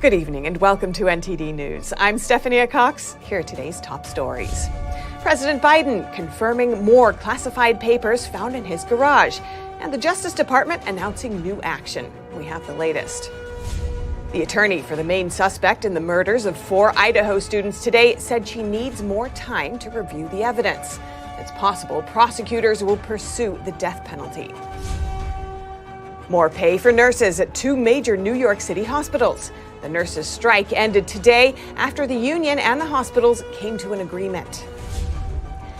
Good evening and welcome to NTD News. I'm Stephanie Cox. Here are today's top stories. President Biden confirming more classified papers found in his garage, and the Justice Department announcing new action. We have the latest. The attorney for the main suspect in the murders of 4 Idaho students today said she needs more time to review the evidence. It's possible prosecutors will pursue the death penalty. More pay for nurses at 2 major New York City hospitals. The nurses' strike ended today after the union and the hospitals came to an agreement.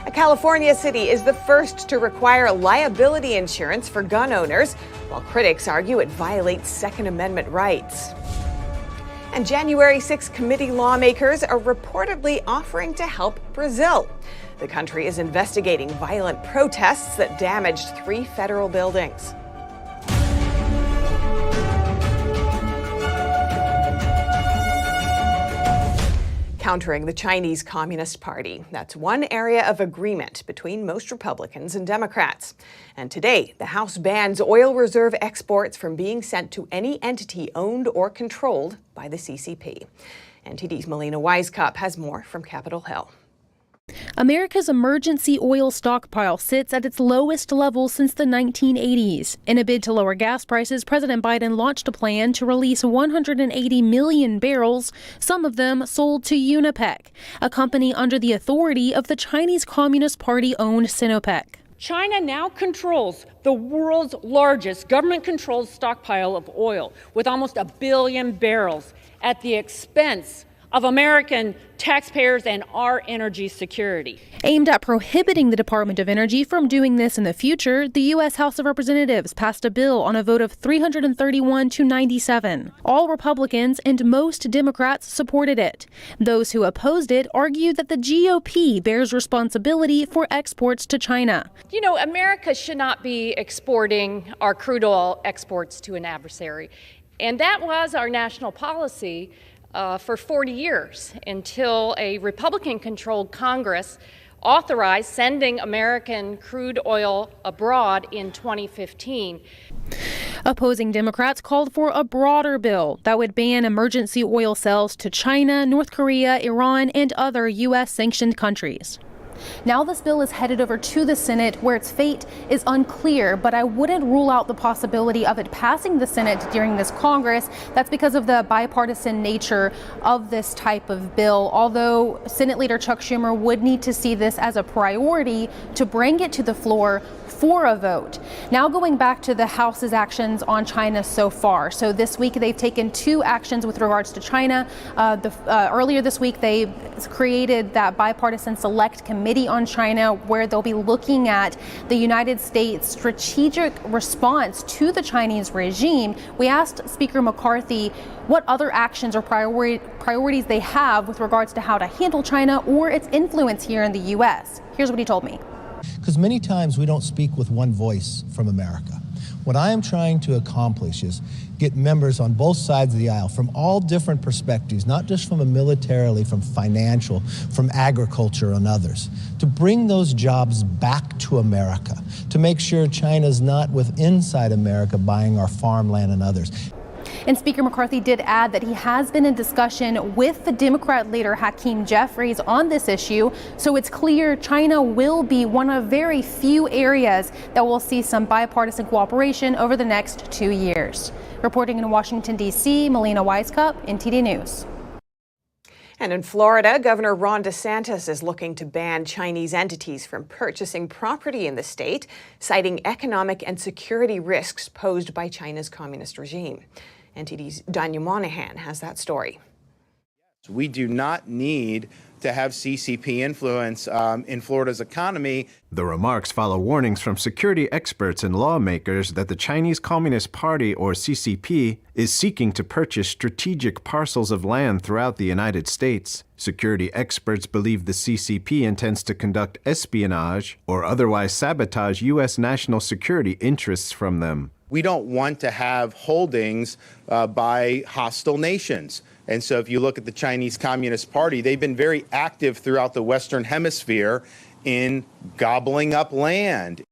A California city is the first to require liability insurance for gun owners, while critics argue it violates Second Amendment rights. And January 6th committee lawmakers are reportedly offering to help Brazil. The country is investigating violent protests that damaged 3 federal buildings. Countering the Chinese Communist Party. That's one area of agreement between most Republicans and Democrats. And today, the House bans oil reserve exports from being sent to any entity owned or controlled by the CCP. NTD's Melina Wisecup has more from Capitol Hill. America's emergency oil stockpile sits at its lowest level since the 1980s. In a bid to lower gas prices, President Biden launched a plan to release 180 million barrels, some of them sold to Unipec, a company under the authority of the Chinese Communist Party-owned Sinopec. China now controls the world's largest government-controlled stockpile of oil, with almost 1 billion barrels, at the expense of American taxpayers and our energy security. Aimed at prohibiting the Department of Energy from doing this in the future, the U.S. House of Representatives passed a bill on a vote of 331 to 97. All Republicans and most Democrats supported it. Those who opposed it argued that the GOP bears responsibility for exports to China. You know, America should not be exporting our crude oil exports to an adversary. And that was our national policy for 40 years, until a Republican-controlled Congress authorized sending American crude oil abroad in 2015. Opposing Democrats called for a broader bill that would ban emergency oil sales to China, North Korea, Iran, and other U.S.-sanctioned countries. Now this bill is headed over to the Senate, where its fate is unclear, but I wouldn't rule out the possibility of it passing the Senate during this Congress. That's because of the bipartisan nature of this type of bill, although Senate Leader Chuck Schumer would need to see this as a priority to bring it to the floor for a vote. Now going back to the House's actions on China so far. So this week they've taken 2 actions with regards to China. Earlier this week they created that bipartisan select committee on China, where they'll be looking at the United States' strategic response to the Chinese regime. We asked Speaker McCarthy what other actions or priorities they have with regards to how to handle China or its influence here in the U.S. Here's what he told me. Because many times we don't speak with one voice from America. What I am trying to accomplish is get members on both sides of the aisle from all different perspectives, not just from a militarily, from financial, from agriculture and others, to bring those jobs back to America, to make sure China's not with inside America buying our farmland and others. And Speaker McCarthy did add that he has been in discussion with the Democrat leader Hakeem Jeffries on this issue, so it's clear China will be one of very few areas that will see some bipartisan cooperation over the next 2 years. Reporting in Washington, D.C., Melina Wisecup, NTD News. And in Florida, Governor Ron DeSantis is looking to ban Chinese entities from purchasing property in the state, citing economic and security risks posed by China's communist regime. NTD's Danya Monahan has that story. We do not need to have CCP influence in Florida's economy. The remarks follow warnings from security experts and lawmakers that the Chinese Communist Party, or CCP, is seeking to purchase strategic parcels of land throughout the United States. Security experts believe the CCP intends to conduct espionage or otherwise sabotage U.S. national security interests from them. We don't want to have holdings by hostile nations. And so if you look at the Chinese Communist Party, they've been very active throughout the Western Hemisphere in gobbling up land.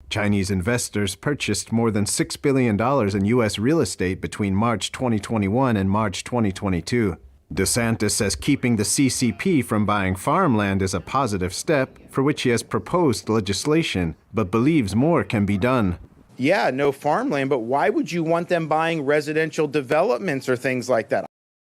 Chinese investors purchased more than $6 billion in U.S. real estate between March 2021 and March 2022. DeSantis says keeping the CCP from buying farmland is a positive step, for which he has proposed legislation, but believes more can be done. Yeah, no farmland, but why would you want them buying residential developments or things like that?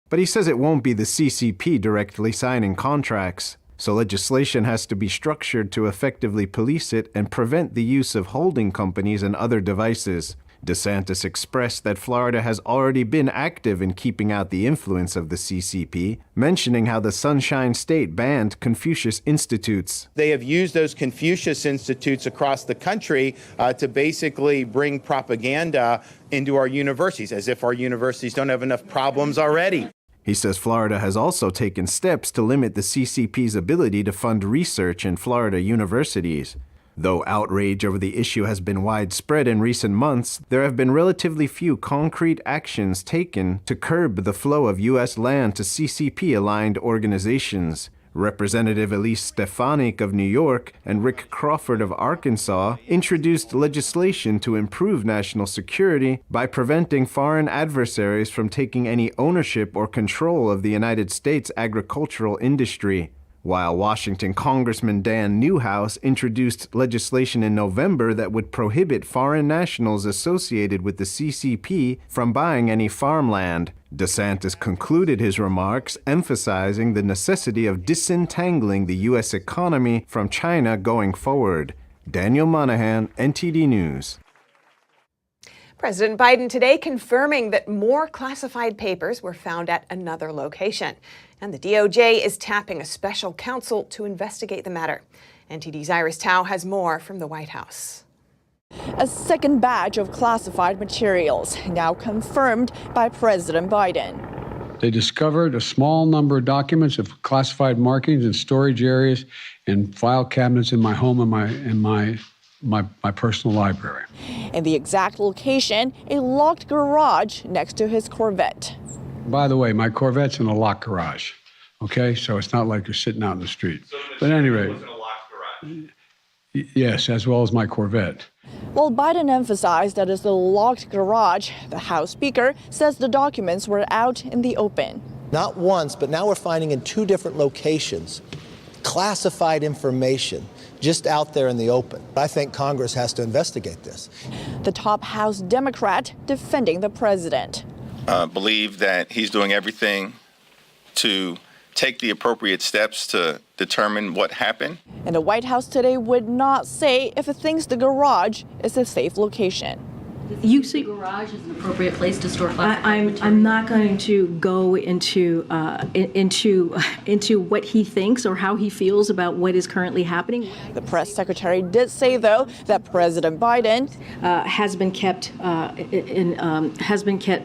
But he says it won't be the CCP directly signing contracts, so legislation has to be structured to effectively police it and prevent the use of holding companies and other devices. DeSantis expressed that Florida has already been active in keeping out the influence of the CCP, mentioning how the Sunshine State banned Confucius Institutes. They have used those Confucius Institutes across the country to basically bring propaganda into our universities, as if our universities don't have enough problems already. He says Florida has also taken steps to limit the CCP's ability to fund research in Florida universities. Though outrage over the issue has been widespread in recent months, there have been relatively few concrete actions taken to curb the flow of U.S. land to CCP-aligned organizations. Representative Elise Stefanik of New York and Rick Crawford of Arkansas introduced legislation to improve national security by preventing foreign adversaries from taking any ownership or control of the United States agricultural industry. While Washington Congressman Dan Newhouse introduced legislation in November that would prohibit foreign nationals associated with the CCP from buying any farmland, DeSantis concluded his remarks emphasizing the necessity of disentangling the U.S. economy from China going forward. Daniel Monahan, NTD News. President Biden today confirming that more classified papers were found at another location. And the DOJ is tapping a special counsel to investigate the matter. NTD's Iris Tao has more from the White House. A second batch of classified materials now confirmed by President Biden. They discovered a small number of documents of classified markings in storage areas and file cabinets in my home and my personal library. In the exact location, a locked garage next to his Corvette. By the way, my Corvette's in a locked garage, okay? So it's not like you're sitting out in the street. But at any rate, was in a locked garage. Yes, as well as my Corvette. While Biden emphasized that it's the locked garage, the House Speaker says the documents were out in the open. Not once, but now we're finding in two different locations classified information just out there in the open. I think Congress has to investigate this. The top House Democrat defending the president. Believe that he's doing everything to take the appropriate steps to determine what happened. And the White House today would not say if it thinks the garage is a safe location. You see garage is an appropriate place to store classified material? I'm not going to go into what he thinks or how he feels about what is currently happening. The press secretary did say, though, that President Biden has been kept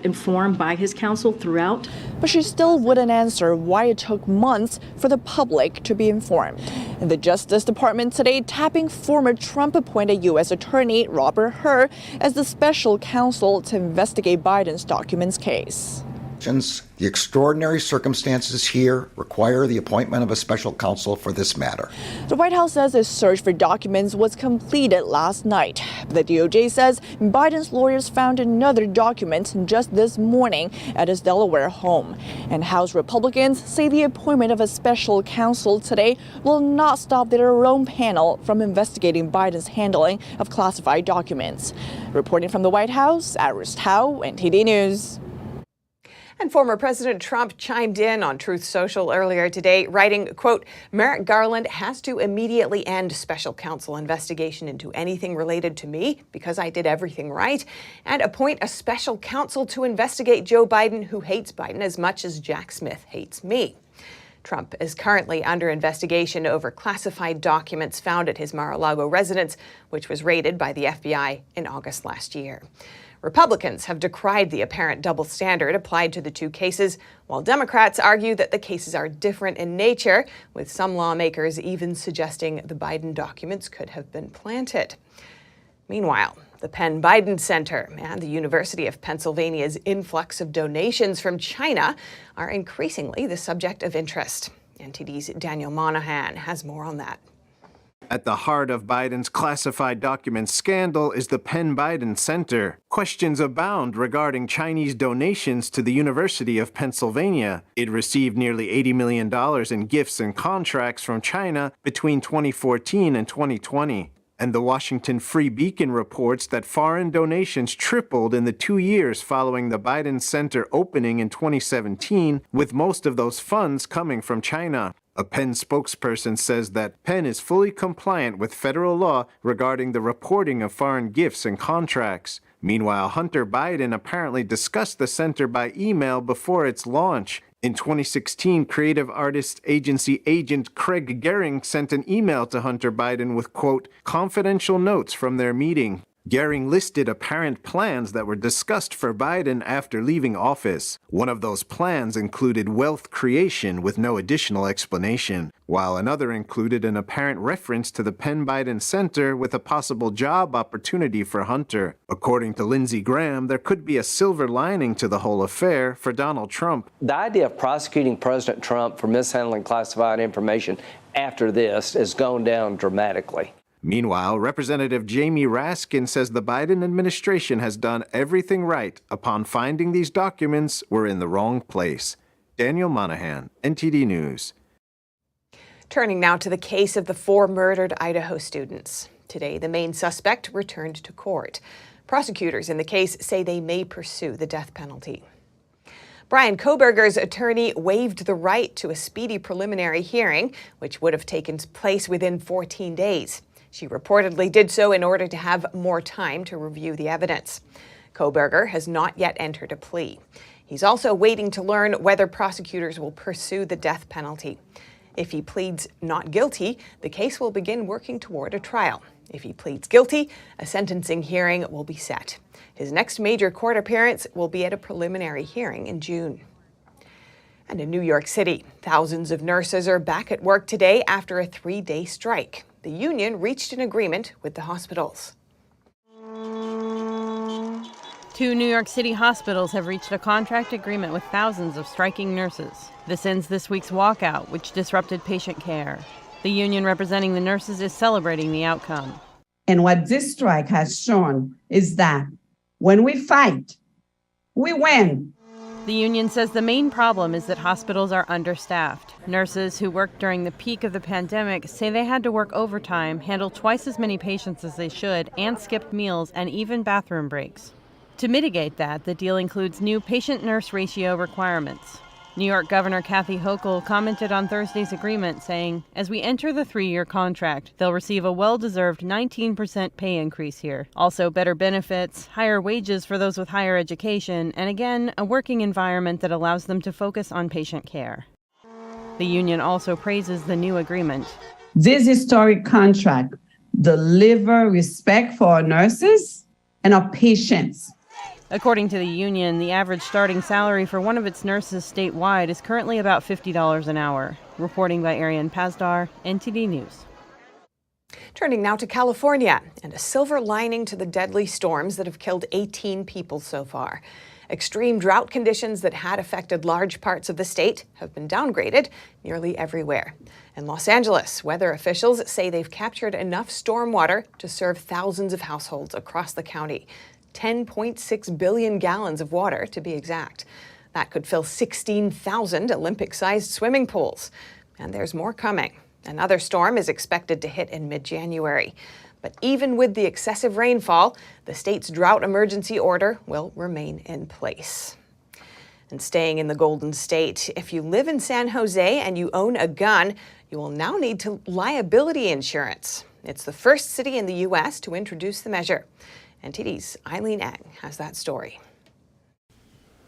informed by his counsel throughout. But she still wouldn't answer why it took months for the public to be informed. And the Justice Department today tapping former Trump-appointed U.S. Attorney Robert Hur as the special counsel to investigate Biden's documents case. The extraordinary circumstances here require the appointment of a special counsel for this matter. The White House says a search for documents was completed last night. But the DOJ says Biden's lawyers found another document just this morning at his Delaware home. And House Republicans say the appointment of a special counsel today will not stop their own panel from investigating Biden's handling of classified documents. Reporting from the White House, Iris Tao, NTD News. And former President Trump chimed in on Truth Social earlier today, writing, quote, Merrick Garland has to immediately end special counsel investigation into anything related to me because I did everything right, and appoint a special counsel to investigate Joe Biden, who hates Biden as much as Jack Smith hates me. Trump is currently under investigation over classified documents found at his Mar-a-Lago residence, which was raided by the FBI in August last year. Republicans have decried the apparent double standard applied to the two cases, while Democrats argue that the cases are different in nature, with some lawmakers even suggesting the Biden documents could have been planted. Meanwhile, the Penn Biden Center and the University of Pennsylvania's influx of donations from China are increasingly the subject of interest. NTD's Daniel Monahan has more on that. At the heart of Biden's classified documents scandal is the Penn Biden Center. Questions abound regarding Chinese donations to the University of Pennsylvania. It received nearly $80 million in gifts and contracts from China between 2014 and 2020. And the Washington Free Beacon reports that foreign donations tripled in the 2 years following the Biden Center opening in 2017, with most of those funds coming from China. A Penn spokesperson says that Penn is fully compliant with federal law regarding the reporting of foreign gifts and contracts. Meanwhile, Hunter Biden apparently discussed the center by email before its launch. In 2016, creative artist agency agent Craig Gehring sent an email to Hunter Biden with, quote, confidential notes from their meeting. Gehring listed apparent plans that were discussed for Biden after leaving office. One of those plans included wealth creation with no additional explanation, while another included an apparent reference to the Penn Biden Center with a possible job opportunity for Hunter. According to Lindsey Graham, there could be a silver lining to the whole affair for Donald Trump. The idea of prosecuting President Trump for mishandling classified information after this has gone down dramatically. Meanwhile, Representative Jamie Raskin says the Biden administration has done everything right upon finding these documents were in the wrong place. Daniel Monahan, NTD News. Turning now to the case of the 4 murdered Idaho students. Today, the main suspect returned to court. Prosecutors in the case say they may pursue the death penalty. Brian Kohberger's attorney waived the right to a speedy preliminary hearing, which would have taken place within 14 days. She reportedly did so in order to have more time to review the evidence. Kohberger has not yet entered a plea. He's also waiting to learn whether prosecutors will pursue the death penalty. If he pleads not guilty, the case will begin working toward a trial. If he pleads guilty, a sentencing hearing will be set. His next major court appearance will be at a preliminary hearing in June. And in New York City, thousands of nurses are back at work today after a 3-day strike. The union reached an agreement with the hospitals. 2 New York City hospitals have reached a contract agreement with thousands of striking nurses. This ends this week's walkout, which disrupted patient care. The union representing the nurses is celebrating the outcome. And what this strike has shown is that when we fight, we win. The union says the main problem is that hospitals are understaffed. Nurses who worked during the peak of the pandemic say they had to work overtime, handle twice as many patients as they should, and skipped meals and even bathroom breaks. To mitigate that, the deal includes new patient-nurse ratio requirements. New York Governor Kathy Hochul commented on Thursday's agreement, saying, as we enter the 3-year contract, they'll receive a well-deserved 19% pay increase here. Also, better benefits, higher wages for those with higher education, and again, a working environment that allows them to focus on patient care. The union also praises the new agreement. This historic contract delivers respect for our nurses and our patients. According to the union, the average starting salary for one of its nurses statewide is currently about $50 an hour. Reporting by Ariane Pazdar, NTD News. Turning now to California, and a silver lining to the deadly storms that have killed 18 people so far. Extreme drought conditions that had affected large parts of the state have been downgraded nearly everywhere. In Los Angeles, weather officials say they've captured enough stormwater to serve thousands of households across the county. 10.6 billion gallons of water, to be exact. That could fill 16,000 Olympic-sized swimming pools. And there's more coming. Another storm is expected to hit in mid-January. But even with the excessive rainfall, the state's drought emergency order will remain in place. And staying in the Golden State, if you live in San Jose and you own a gun, you will now need liability insurance. It's the first city in the U.S. to introduce the measure. NTD's Eileen Eng has that story.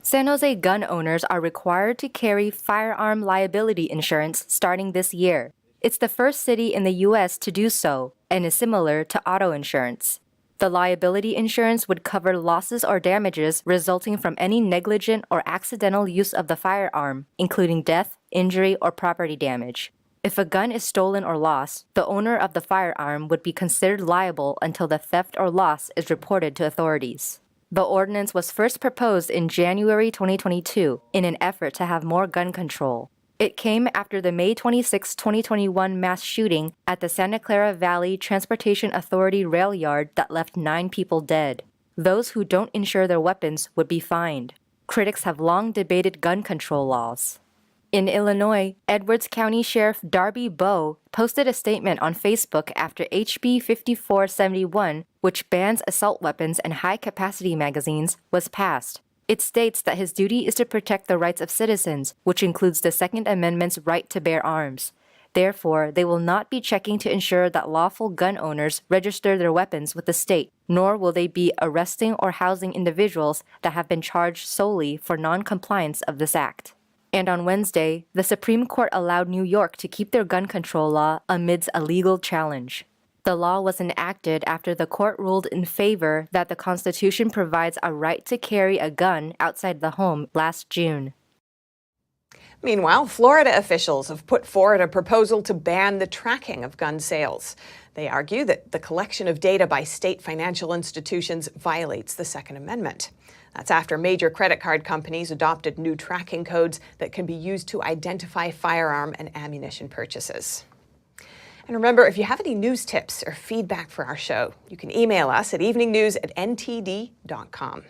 San Jose gun owners are required to carry firearm liability insurance starting this year. It's the first city in the U.S. to do so and is similar to auto insurance. The liability insurance would cover losses or damages resulting from any negligent or accidental use of the firearm, including death, injury, or property damage. If a gun is stolen or lost, the owner of the firearm would be considered liable until the theft or loss is reported to authorities. The ordinance was first proposed in January 2022 in an effort to have more gun control. It came after the May 26, 2021 mass shooting at the Santa Clara Valley Transportation Authority rail yard that left 9 people dead. Those who don't insure their weapons would be fined. Critics have long debated gun control laws. In Illinois, Edwards County Sheriff Darby Bowe posted a statement on Facebook after HB 5471, which bans assault weapons and high-capacity magazines, was passed. It states that his duty is to protect the rights of citizens, which includes the Second Amendment's right to bear arms. Therefore, they will not be checking to ensure that lawful gun owners register their weapons with the state, nor will they be arresting or housing individuals that have been charged solely for non-compliance of this act. And on Wednesday, the Supreme Court allowed New York to keep their gun control law amidst a legal challenge. The law was enacted after the court ruled in favor that the Constitution provides a right to carry a gun outside the home last June. Meanwhile, Florida officials have put forward a proposal to ban the tracking of gun sales. They argue that the collection of data by state financial institutions violates the Second Amendment. That's after major credit card companies adopted new tracking codes that can be used to identify firearm and ammunition purchases. And remember, if you have any news tips or feedback for our show, you can email us at eveningnews@ntd.com.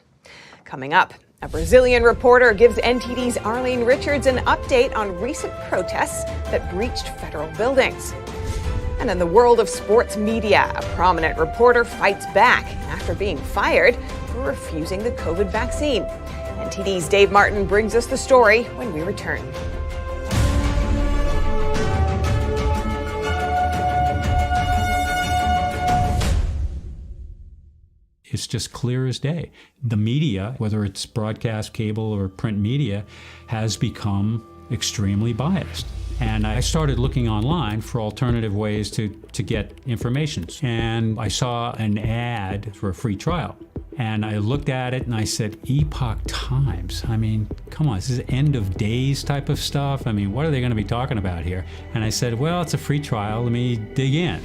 Coming up, a Brazilian reporter gives NTD's Arlene Richards an update on recent protests that breached federal buildings. And in the world of sports media, a prominent reporter fights back after being fired for refusing the COVID vaccine. NTD's Dave Martin brings us the story when we return. It's just clear as day. The media, whether it's broadcast, cable, or print media, has become extremely biased. And I started looking online for alternative ways to get information. And I saw an ad for a free trial. And I looked at it and I said, Epoch Times. I mean, come on, this is end of days type of stuff. I mean, what are they going to be talking about here? And I said, well, it's a free trial. Let me dig in.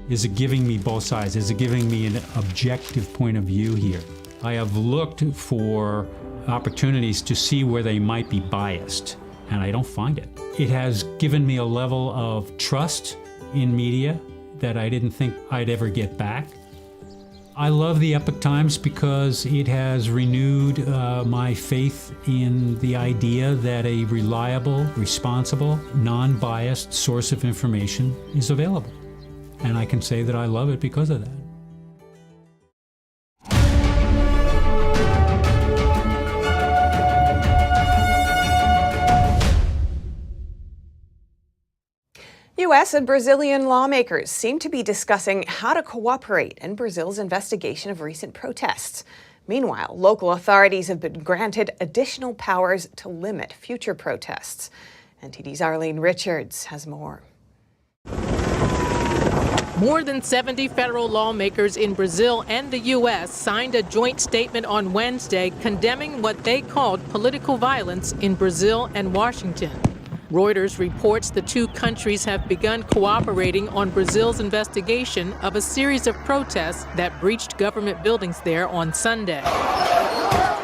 Is it giving me both sides? Is it giving me an objective point of view here? I have looked for opportunities to see where they might be biased, and I don't find it. It has given me a level of trust in media that I didn't think I'd ever get back. I love the Epoch Times because it has renewed my faith in the idea that a reliable, responsible, non-biased source of information is available. And I can say that I love it because of that. U.S. and Brazilian lawmakers seem to be discussing how to cooperate in Brazil's investigation of recent protests. Meanwhile, local authorities have been granted additional powers to limit future protests. NTD's Arlene Richards has more. More than 70 federal lawmakers in Brazil and the U.S. signed a joint statement on Wednesday condemning what they called political violence in Brazil and Washington. Reuters reports the two countries have begun cooperating on Brazil's investigation of a series of protests that breached government buildings there on Sunday.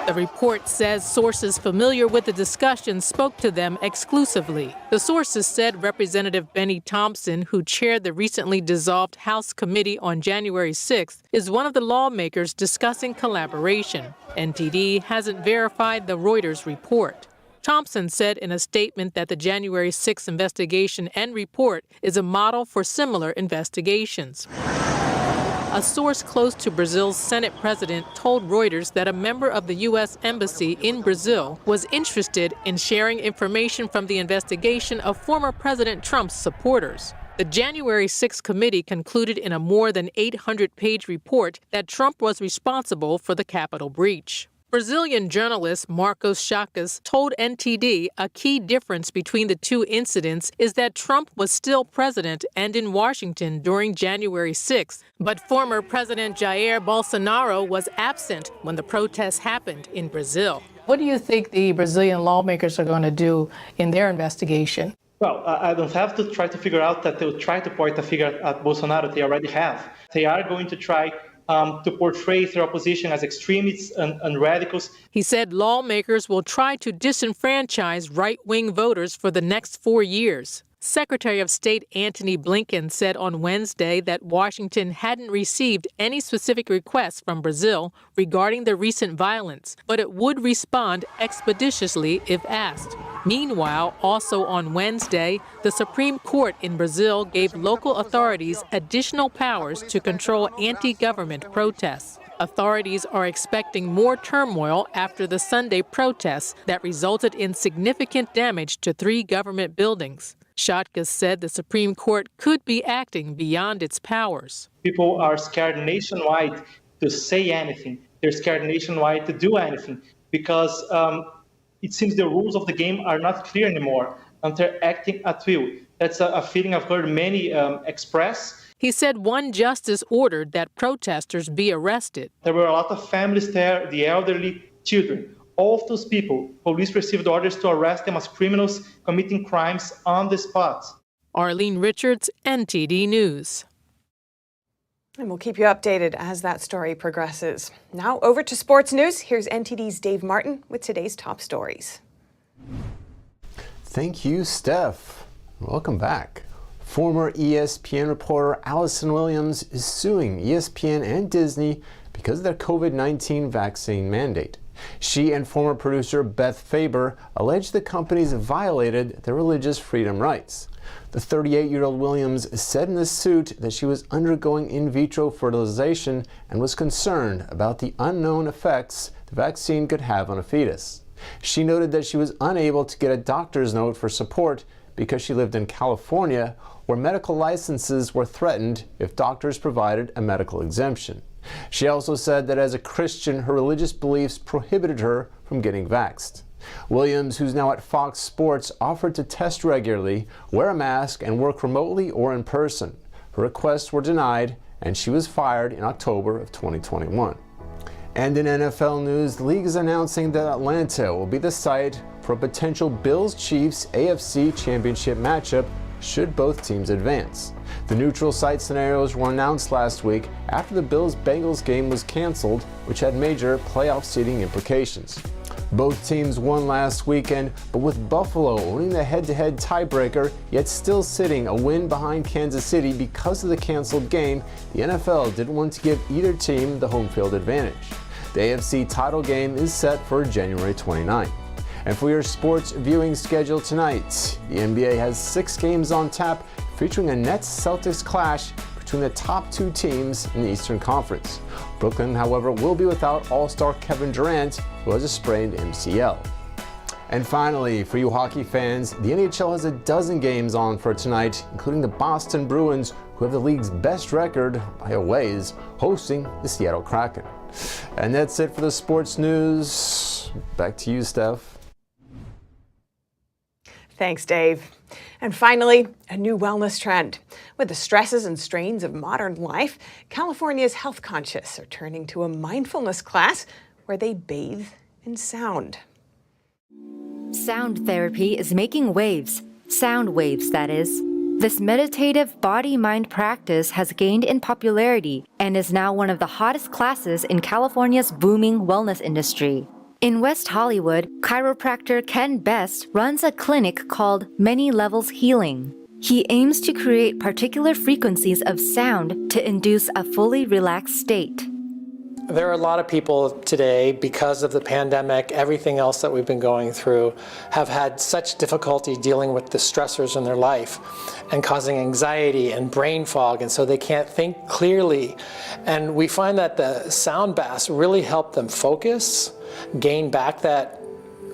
The report says sources familiar with the discussions spoke to them exclusively. The sources said Representative Benny Thompson, who chaired the recently dissolved House committee on January 6th, is one of the lawmakers discussing collaboration. NTD hasn't verified the Reuters report. Thompson said in a statement that the January 6th investigation and report is a model for similar investigations. A source close to Brazil's Senate president told Reuters that a member of the U.S. Embassy in Brazil was interested in sharing information from the investigation of former President Trump's supporters. The January 6th committee concluded in a more than 800-page report that Trump was responsible for the Capitol breach. Brazilian journalist Marcos Chagas told NTD a key difference between the two incidents is that Trump was still president and in Washington during January 6th, but former President Jair Bolsonaro was absent when the protests happened in Brazil. What do you think the Brazilian lawmakers are going to do in their investigation? Well, I don't have to try to figure out that they'll try to point a finger at Bolsonaro. They already have. They are going to try to portray their opposition as extremists and radicals. He said lawmakers will try to disenfranchise right-wing voters for the next 4 years. Secretary of State Antony Blinken said on Wednesday that Washington hadn't received any specific requests from Brazil regarding the recent violence, but it would respond expeditiously if asked. Meanwhile, also on Wednesday, the Supreme Court in Brazil gave local authorities additional powers to control anti-government protests. Authorities are expecting more turmoil after the Sunday protests that resulted in significant damage to 3 government buildings. Schottges said the Supreme Court could be acting beyond its powers. People are scared nationwide to say anything. They're scared nationwide to do anything because it seems the rules of the game are not clear anymore and they're acting at will. That's a feeling I've heard many express. He said one justice ordered that protesters be arrested. There were a lot of families there, the elderly, children. All of those people, police received orders to arrest them as criminals committing crimes on the spot. Arlene Richards, NTD News. And we'll keep you updated as that story progresses. Now over to sports news. Here's NTD's Dave Martin with today's top stories. Thank you, Steph. Welcome back. Former ESPN reporter Allison Williams is suing ESPN and Disney because of their COVID-19 vaccine mandate. She and former producer Beth Faber allege the companies violated their religious freedom rights. The 38-year-old Williams said in the suit that she was undergoing in vitro fertilization and was concerned about the unknown effects the vaccine could have on a fetus. She noted that she was unable to get a doctor's note for support because she lived in California, where medical licenses were threatened if doctors provided a medical exemption. She also said that as a Christian, her religious beliefs prohibited her from getting vaxxed. Williams, who's now at Fox Sports, offered to test regularly, wear a mask, and work remotely or in person. Her requests were denied, and she was fired in October of 2021. And in NFL news, the league is announcing that Atlanta will be the site for a potential Bills-Chiefs AFC Championship matchup should both teams advance. The neutral site scenarios were announced last week after the Bills-Bengals game was canceled, which had major playoff seeding implications. Both teams won last weekend, but with Buffalo owning the head-to-head tiebreaker, yet still sitting a win behind Kansas City because of the canceled game, the NFL didn't want to give either team the home field advantage. The AFC title game is set for January 29. And for your sports viewing schedule tonight, the NBA has 6 games on tap featuring a Nets-Celtics clash between the top 2 teams in the Eastern Conference. Brooklyn, however, will be without All-Star Kevin Durant, who has a sprained MCL. And finally, for you hockey fans, the NHL has a dozen games on for tonight, including the Boston Bruins, who have the league's best record by a ways, hosting the Seattle Kraken. And that's it for the sports news. Back to you, Steph. Thanks, Dave. And finally, a new wellness trend. With the stresses and strains of modern life, California's health conscious are turning to a mindfulness class where they bathe in sound. Sound therapy is making waves. Sound waves, that is. This meditative body-mind practice has gained in popularity and is now one of the hottest classes in California's booming wellness industry. In West Hollywood, chiropractor Ken Best runs a clinic called Many Levels Healing. He aims to create particular frequencies of sound to induce a fully relaxed state. There are a lot of people today, because of the pandemic, everything else that we've been going through, have had such difficulty dealing with the stressors in their life and causing anxiety and brain fog, and so they can't think clearly. And we find that the sound baths really help them focus, gain back that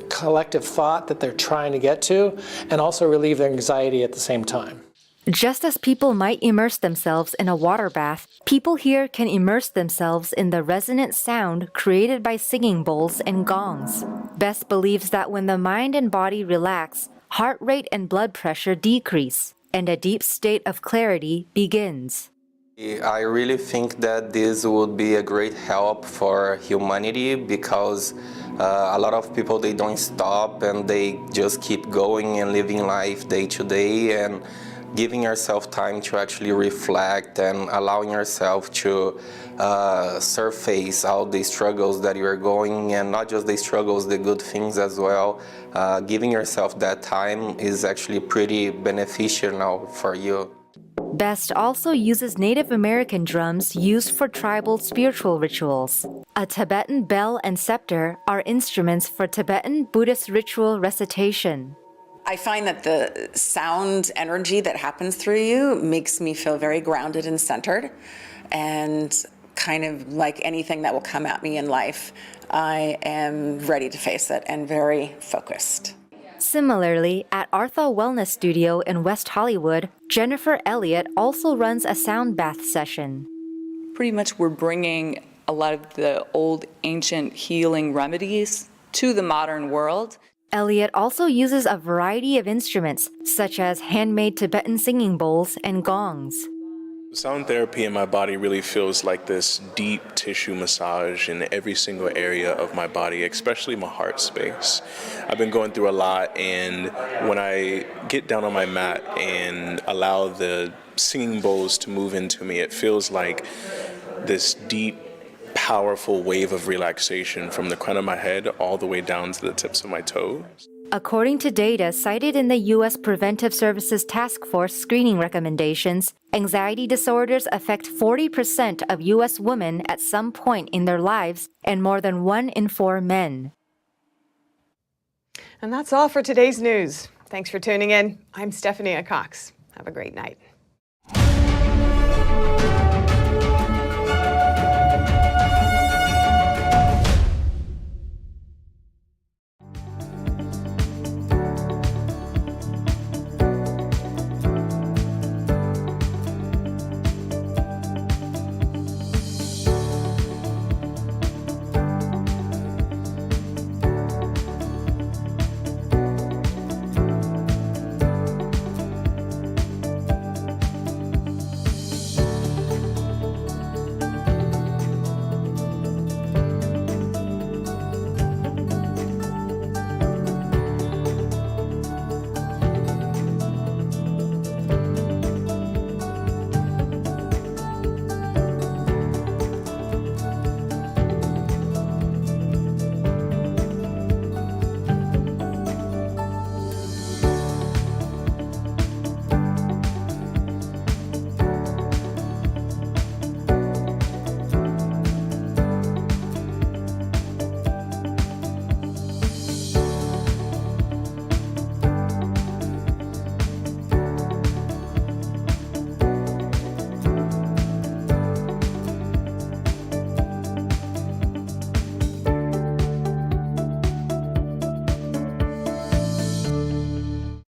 collective thought that they're trying to get to, and also relieve their anxiety at the same time. Just as people might immerse themselves in a water bath, people here can immerse themselves in the resonant sound created by singing bowls and gongs. Best believes that when the mind and body relax, heart rate and blood pressure decrease, and a deep state of clarity begins. I really think that this would be a great help for humanity because a lot of people, they don't stop and they just keep going and living life day to day, and giving yourself time to actually reflect and allowing yourself to surface all the struggles that you are going, and not just the struggles, the good things as well. Giving yourself that time is actually pretty beneficial for you. Best also uses Native American drums used for tribal spiritual rituals. A Tibetan bell and scepter are instruments for Tibetan Buddhist ritual recitation. I find that the sound energy that happens through you makes me feel very grounded and centered, and kind of like anything that will come at me in life, I am ready to face it and very focused. Similarly, at Artha Wellness Studio in West Hollywood, Jennifer Elliott also runs a sound bath session. Pretty much we're bringing a lot of the old ancient healing remedies to the modern world. Elliott also uses a variety of instruments, such as handmade Tibetan singing bowls and gongs. Sound therapy in my body really feels like this deep tissue massage in every single area of my body, especially my heart space. I've been going through a lot, and when I get down on my mat and allow the singing bowls to move into me, it feels like this deep, powerful wave of relaxation from the crown of my head all the way down to the tips of my toes. According to data cited in the U.S. Preventive Services Task Force screening recommendations, anxiety disorders affect 40% of U.S. women at some point in their lives and more than 1 in 4 men. And that's all for today's news. Thanks for tuning in. I'm Stephanie Cox. Have a great night.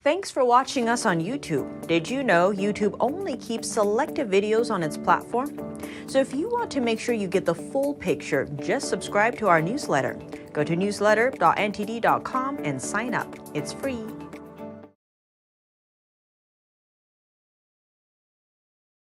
Thanks for watching us on YouTube. Did you know YouTube only keeps selective videos on its platform? So if you want to make sure you get the full picture, just subscribe to our newsletter. Go to newsletter.ntd.com and sign up. It's free.